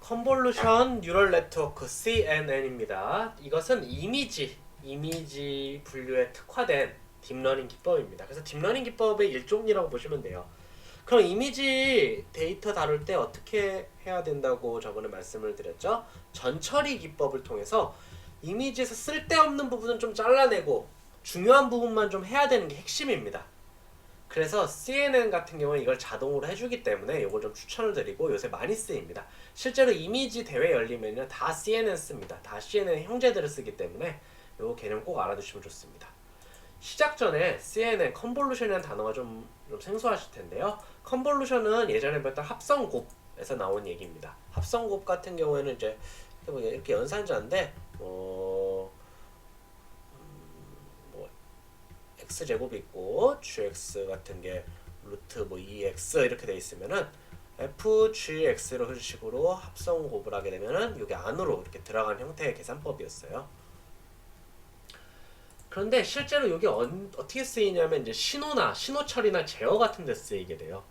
컨볼루션 뉴럴 네트워크 CNN입니다. 이것은 이미지 분류에 특화된 딥러닝 기법입니다. 그래서 딥러닝 기법의 일종이라고 보시면 돼요. 그럼 이미지 데이터 다룰 때 어떻게 해야 된다고 저번에 말씀을 드렸죠? 전처리 기법을 통해서 이미지에서 쓸데없는 부분은 좀 잘라내고 중요한 부분만 좀 해야 되는 게 핵심입니다. 그래서 CNN 같은 경우는 이걸 자동으로 해주기 때문에 이걸 좀 추천을 드리고 요새 많이 쓰입니다. 실제로 이미지 대회 열리면요 다 CNN 씁니다. 다 CNN 형제들을 쓰기 때문에 이 개념 꼭 알아두시면 좋습니다. 시작 전에 CNN 컨볼루션이라는 단어가 좀 생소하실 텐데요. 컨볼루션은 예전에 배웠던 합성곱에서 나온 얘기입니다. 합성곱 같은 경우에는 이제 이렇게 연산자인데 x제곱이 있고 gx 같은 게 루트 2x 이렇게 돼 있으면은 fgx로 식으로 합성곱을 하게 되면은 이게 안으로 이렇게 들어간 형태의 계산법이었어요. 그런데 실제로 이게 어떻게 쓰이냐면 이제 신호 처리나 제어 같은 데 쓰이게 돼요.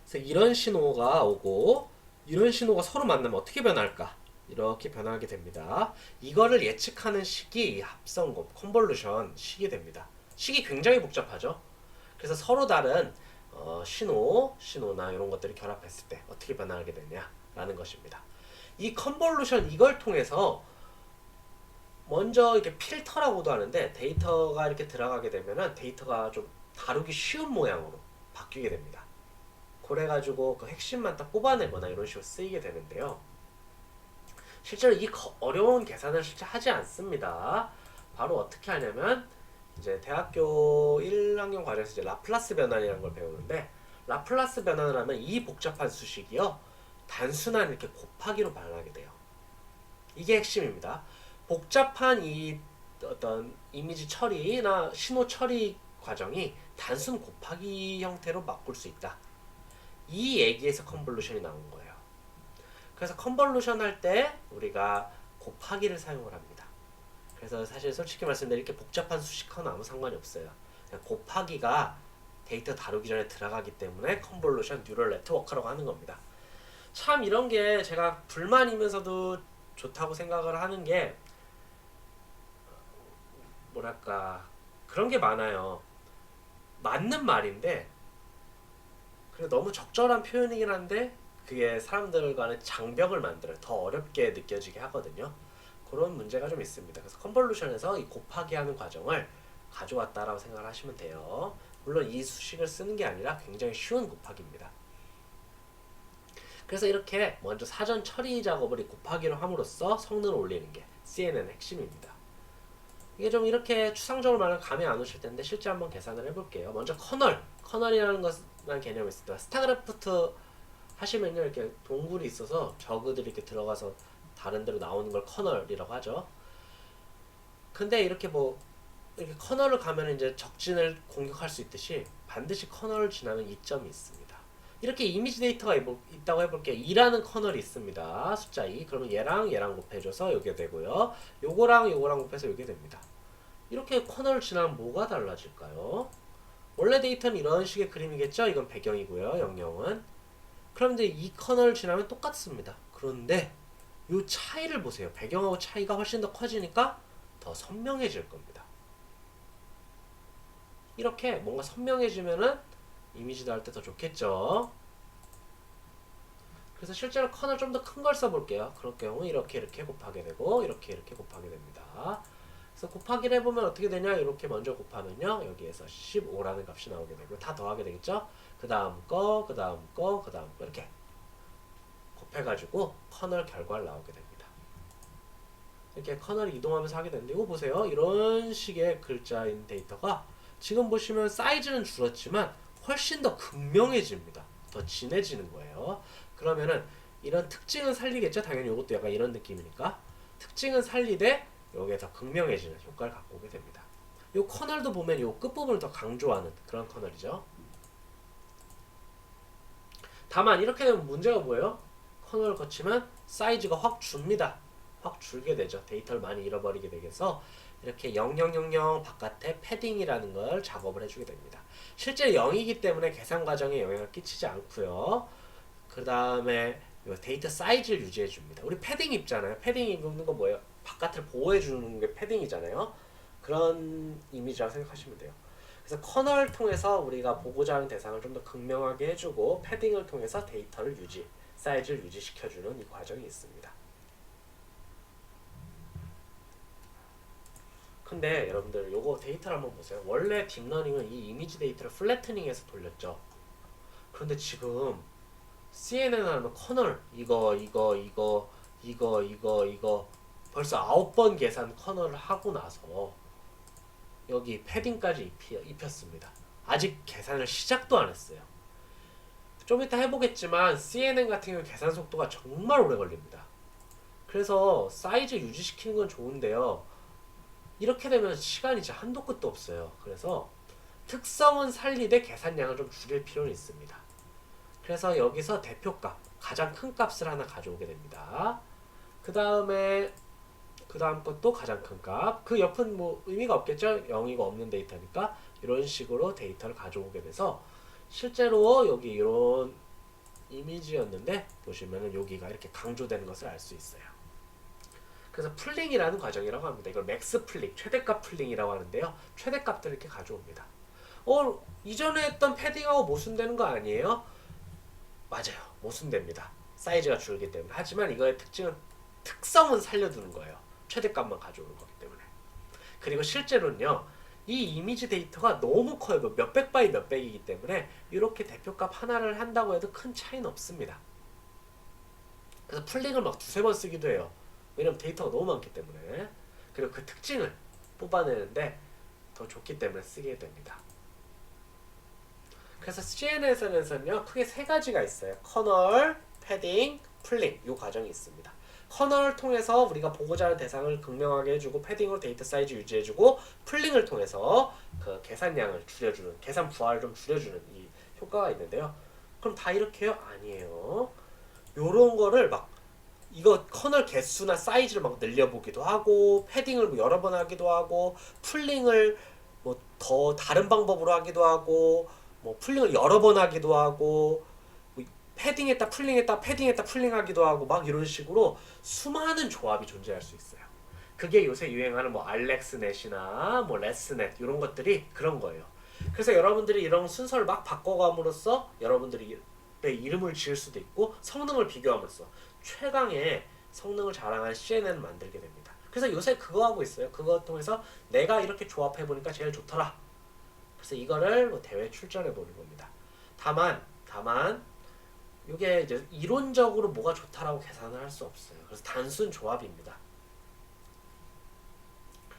그래서 이런 신호가 오고 이런 신호가 서로 만나면 어떻게 변할까? 이렇게 변하게 됩니다. 이거를 예측하는 식이 합성곱, 컨볼루션 식이 됩니다. 식이 굉장히 복잡하죠. 그래서 서로 다른 신호나 이런 것들을 결합했을 때 어떻게 변하게 되냐라는 것입니다. 이 컨볼루션 이걸 통해서 먼저 이렇게 필터라고도 하는데 데이터가 이렇게 들어가게 되면은 데이터가 좀 다루기 쉬운 모양으로 바뀌게 됩니다. 그래가지고 그 핵심만 딱 뽑아내거나 이런 식으로 쓰이게 되는데요. 실제로 이 어려운 계산을 실제 하지 않습니다. 바로 어떻게 하냐면 이제 대학교 1학년 과정에서 이제 라플라스 변환이라는 걸 배우는데 라플라스 변환을 하면 이 복잡한 수식이요 단순한 이렇게 곱하기로 변하게 돼요. 이게 핵심입니다. 복잡한 이 어떤 이미지 처리나 신호 처리 과정이 단순 곱하기 형태로 바꿀 수 있다. 이 얘기에서 컨볼루션이 나온 거예요. 그래서 컨볼루션 할 때 우리가 곱하기를 사용을 합니다. 그래서 사실 솔직히 말씀드리면 이렇게 복잡한 수식하고는 아무 상관이 없어요. 그냥 곱하기가 데이터 다루기 전에 들어가기 때문에 컨볼루션 뉴럴 네트워크라고 하는 겁니다. 참 이런 게 제가 불만이면서도 좋다고 생각을 하는 게 뭐랄까 그런 게 많아요. 맞는 말인데 그래 너무 적절한 표현이긴 한데 그게 사람들 간의 장벽을 만들어요. 더 어렵게 느껴지게 하거든요. 그런 문제가 좀 있습니다. 그래서 컨볼루션에서 이 곱하기 하는 과정을 가져왔다라고 생각을 하시면 돼요. 물론 이 수식을 쓰는 게 아니라 굉장히 쉬운 곱하기입니다. 그래서 이렇게 먼저 사전 처리 작업을 이 곱하기로 함으로써 성능을 올리는 게 CNN 핵심입니다. 이게 좀 이렇게 추상적으로 말하면 감이 안 오실 텐데 실제 한번 계산을 해볼게요. 먼저 커널이라는 것이라는 개념이 있습니다. 스타크래프트 하시면요 이렇게 동굴이 있어서 저그들이 이렇게 들어가서 다른 데로 나오는 걸 커널이라고 하죠. 근데 이렇게 이렇게 커널을 가면 이제 적진을 공격할 수 있듯이 반드시 커널을 지나면 이점이 있습니다. 이렇게 이미지 데이터가 있다고 해볼게요. 2라는 커널이 있습니다. 숫자 2. 그러면 얘랑 곱해줘서 이게 되고요. 요거랑 곱해서 이게 됩니다. 이렇게 커널을 지나면 뭐가 달라질까요? 원래 데이터는 이런 식의 그림이겠죠? 이건 배경이고요. 00은. 그럼 이제 이 커널을 지나면 똑같습니다. 그런데 이 차이를 보세요. 배경하고 차이가 훨씬 더 커지니까 더 선명해질 겁니다. 이렇게 뭔가 선명해지면은 이미지도 할 때 더 좋겠죠. 그래서 실제로 커널 좀 더 큰 걸 써볼게요. 그럴 경우 이렇게 곱하게 되고 이렇게 곱하게 됩니다. 그래서 곱하기를 해보면 어떻게 되냐 이렇게 먼저 곱하면요 여기에서 15라는 값이 나오게 되고 다 더하게 되겠죠. 그 다음 거 이렇게 곱해가지고 커널 결과를 나오게 됩니다. 이렇게 커널이 이동하면서 하게 되는데 이거 보세요. 이런 식의 글자인 데이터가 지금 보시면 사이즈는 줄었지만 훨씬 더 극명해집니다. 더 진해지는 거예요. 그러면은 이런 특징은 살리겠죠. 당연히 이것도 약간 이런 느낌이니까 특징은 살리되 요게 더 극명해지는 효과를 갖고 오게 됩니다. 요 커널도 보면 요 끝부분을 더 강조하는 그런 커널이죠. 다만 이렇게 되면 문제가 뭐예요? 커널을 거치면 사이즈가 확 줍니다. 확 줄게 되죠. 데이터를 많이 잃어버리게 되겠어 이렇게 0000 바깥에 패딩이라는 걸 작업을 해주게 됩니다. 실제 0이기 때문에 계산 과정에 영향을 끼치지 않고요. 그 다음에 요 데이터 사이즈를 유지해 줍니다. 우리 패딩 입잖아요. 패딩 입는 거 뭐예요? 바깥을 보호해 주는 게 패딩이잖아요. 그런 이미지라고 생각하시면 돼요. 그래서 커널을 통해서 우리가 보고자 하는 대상을 좀 더 극명하게 해주고 패딩을 통해서 데이터를 사이즈를 유지시켜주는 이 과정이 있습니다. 근데 여러분들 요거 데이터를 한번 보세요. 원래 딥러닝은 이 이미지 데이터를 플래트닝해서 돌렸죠. 그런데 지금 CNN 하면 커널 이거 벌써 9번 계산 커널을 하고 나서 여기 패딩까지 입혔습니다. 아직 계산을 시작도 안 했어요. 좀 이따 해보겠지만 CNN 같은 경우 계산 속도가 정말 오래 걸립니다. 그래서 사이즈 유지시키는 건 좋은데요. 이렇게 되면 시간이 진짜 한도 끝도 없어요. 그래서 특성은 살리되 계산량을 좀 줄일 필요는 있습니다. 그래서 여기서 대표값, 가장 큰 값을 하나 가져오게 됩니다. 그 다음 것도 가장 큰 값. 그 옆은 뭐 의미가 없겠죠? 영이가 없는 데이터니까 이런 식으로 데이터를 가져오게 돼서 실제로 여기 이런 이미지였는데 보시면은 여기가 이렇게 강조되는 것을 알 수 있어요. 그래서 풀링이라는 과정이라고 합니다. 이걸 맥스 풀링, 최대값 풀링이라고 하는데요. 최대값들을 이렇게 가져옵니다. 이전에 했던 패딩하고 모순되는 거 아니에요? 맞아요. 모순됩니다. 사이즈가 줄기 때문에. 하지만 이거의 특성은 살려두는 거예요. 최대값만 가져오는 거기 때문에. 그리고 실제로는요. 이 이미지 데이터가 너무 커요. 몇백 바이 몇백이기 때문에 이렇게 대표값 하나를 한다고 해도 큰 차이는 없습니다. 그래서 풀링을 막 두세 번 쓰기도 해요. 왜냐면 데이터가 너무 많기 때문에. 그리고 그 특징을 뽑아내는데 더 좋기 때문에 쓰게 됩니다. 그래서 CNN에서는요 크게 세 가지가 있어요. 커널, 패딩, 풀링 이 과정이 있습니다. 커널을 통해서 우리가 보고자 하는 대상을 극명하게 해주고 패딩으로 데이터 사이즈 유지해주고 풀링을 통해서 그 계산량을 줄여주는 계산 부하를 좀 줄여주는 이 효과가 있는데요. 그럼 다 이렇게요? 아니에요. 요런 거를 막 이거 커널 개수나 사이즈를 막 늘려보기도 하고 패딩을 뭐 여러 번 하기도 하고 풀링을 뭐 더 다른 방법으로 하기도 하고 뭐 풀링을 여러 번 하기도 하고 뭐 패딩했다 풀링했다 패딩했다 풀링하기도 하고 막 이런 식으로 수많은 조합이 존재할 수 있어요. 그게 요새 유행하는 뭐 알렉스넷이나 뭐 레스넷 이런 것들이 그런 거예요. 그래서 여러분들이 이런 순서를 막 바꿔감으로써 여러분들이 이름을 지을 수도 있고 성능을 비교함으로써 최강의 성능을 자랑한 CNN을 만들게 됩니다. 그래서 요새 그거 하고 있어요. 그거 통해서 내가 이렇게 조합해보니까 제일 좋더라. 그래서 이거를 뭐 대회 출전해보는 겁니다. 다만 이게 이제 이론적으로 뭐가 좋다라고 계산을 할 수 없어요. 그래서 단순 조합입니다.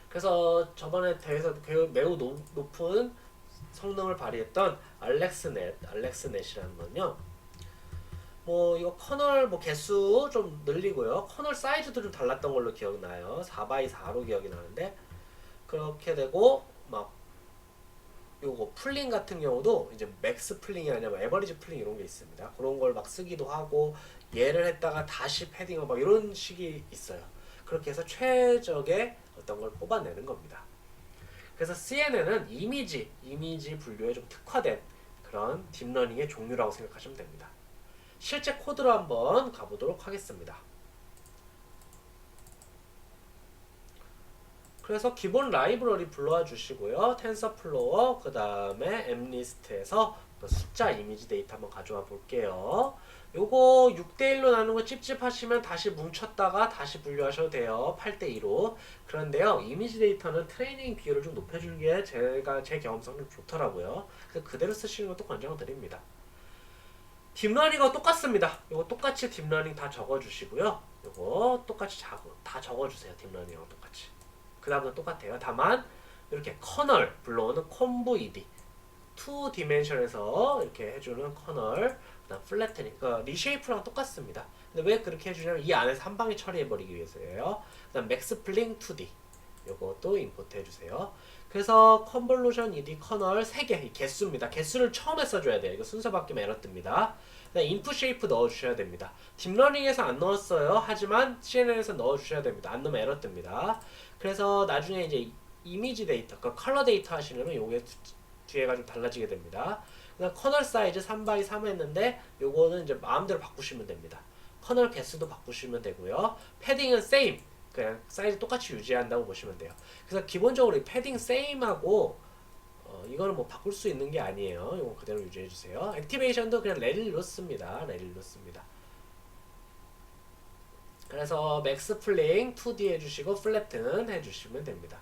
그래서 저번에 대회에서 매우 높은 성능을 발휘했던 알렉스넷이라는 건요. 뭐 이거 커널 뭐 개수 좀 늘리고요. 커널 사이즈도 좀 달랐던 걸로 기억나요. 4x4로 기억이 나는데 그렇게 되고 막 요거 풀링 같은 경우도 이제 맥스 풀링이 아니라 뭐 에버리지 풀링 이런 게 있습니다. 그런 걸 막 쓰기도 하고 얘를 했다가 다시 패딩을 막 이런 식이 있어요. 그렇게 해서 최적의 어떤 걸 뽑아내는 겁니다. 그래서 CNN은 이미지 분류에 좀 특화된 그런 딥러닝의 종류라고 생각하시면 됩니다. 실제 코드로 한번 가보도록 하겠습니다. 그래서 기본 라이브러리 불러와 주시고요. 텐서플로어 그 다음에 엠리스트에서 숫자 이미지 데이터 한번 가져와 볼게요. 요거 6대1로 나누는 거 찝찝하시면 다시 뭉쳤다가 다시 분류하셔도 돼요. 8대2로. 그런데요. 이미지 데이터는 트레이닝 비율을 좀 높여주는 게 제 경험상 좀 좋더라고요. 그래서 그대로 쓰시는 것도 권장을 드립니다. 딥러닝과 똑같습니다. 요거 똑같이 딥러닝 다 적어주시고요. 요거 똑같이 다 적어주세요. 딥러닝하고 똑같이. 그 다음은 똑같아요. 다만 이렇게 커널 불러오는 콤보이디 2디멘션에서 이렇게 해주는 커널 그다음 플래트닝 그러니까 리쉐이프랑 똑같습니다. 근데 왜 그렇게 해주냐면 이 안에서 한 방에 처리해버리기 위해서예요. 그다음 맥스플링 2D 요것도 임포트 해주세요. 그래서 컨볼루션 ED 커널 3개 개수입니다. 개수를 처음에 써줘야 돼요. 이거 순서 바뀌면 에러 뜹니다. 인풋 쉐이프 넣어주셔야 됩니다. 딥러닝에서 안 넣었어요. 하지만 CNN에서 넣어주셔야 됩니다. 안 넣으면 에러 뜹니다. 그래서 나중에 이제 이미지 데이터, 그러니까 컬러 데이터 하시려면 요게 뒤에가 좀 달라지게 됩니다. 그다음 커널 사이즈 3x3 했는데 요거는 이제 마음대로 바꾸시면 됩니다. 커널 개수도 바꾸시면 되고요. 패딩은 same. 그냥 사이즈 똑같이 유지한다고 보시면 돼요. 그래서 기본적으로 이 패딩 same하고 이거는 뭐 바꿀 수 있는 게 아니에요. 이거 그대로 유지해 주세요. 액티베이션도 그냥 레일 놓습니다. 레일 놓습니다. 그래서 맥스 플링 2D 해주시고 플래튼 해주시면 됩니다.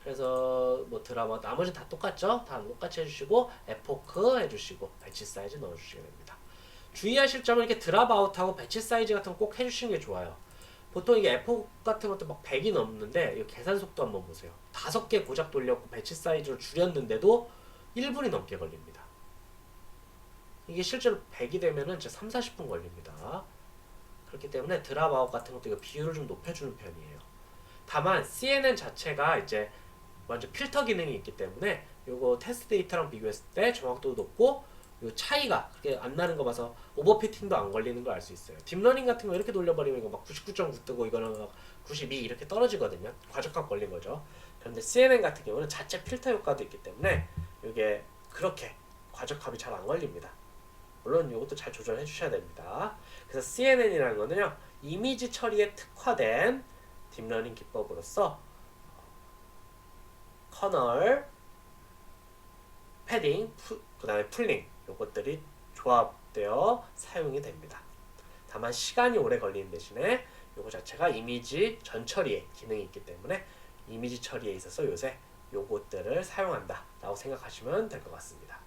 그래서 뭐 드라마 나머지 다 똑같죠? 다 똑같이 해주시고 에포크 해주시고 배치 사이즈 넣어주시면 됩니다. 주의하실 점은 이렇게 드랍 아웃하고 배치 사이즈 같은 거 꼭 해주시는 게 좋아요. 보통 이게 에포크 같은 것도 막 100이 넘는데 이거 계산 속도 한번 보세요. 5개 고작 돌렸고 배치 사이즈를 줄였는데도 1분이 넘게 걸립니다. 이게 실제로 100이 되면은 진짜 3, 40분 걸립니다. 그렇기 때문에 드랍 아웃 같은 것도 이거 비율을 좀 높여주는 편이에요. 다만 CNN 자체가 이제 완전 필터 기능이 있기 때문에 요거 테스트 데이터랑 비교했을 때 정확도도 높고 요 차이가 그렇게 안 나는 거 봐서 오버피팅도 안 걸리는 걸 알 수 있어요. 딥러닝 같은 거 이렇게 돌려버리면 이거 막 99.9 뜨고 이거는 막 92 이렇게 떨어지거든요. 과적값 걸린 거죠. 그런데 CNN 같은 경우는 자체 필터 효과도 있기 때문에 이게 그렇게 과적값이 잘 안 걸립니다. 물론 이것도 잘 조절해 주셔야 됩니다. 그래서 CNN이라는 거는요, 이미지 처리에 특화된 딥러닝 기법으로서 커널, 패딩, 그 다음에 풀링 요것들이 조합되어 사용이 됩니다. 다만 시간이 오래 걸리는 대신에 요거 자체가 이미지 전 처리에 기능이 있기 때문에 이미지 처리에 있어서 요새 요것들을 사용한다 라고 생각하시면 될 것 같습니다.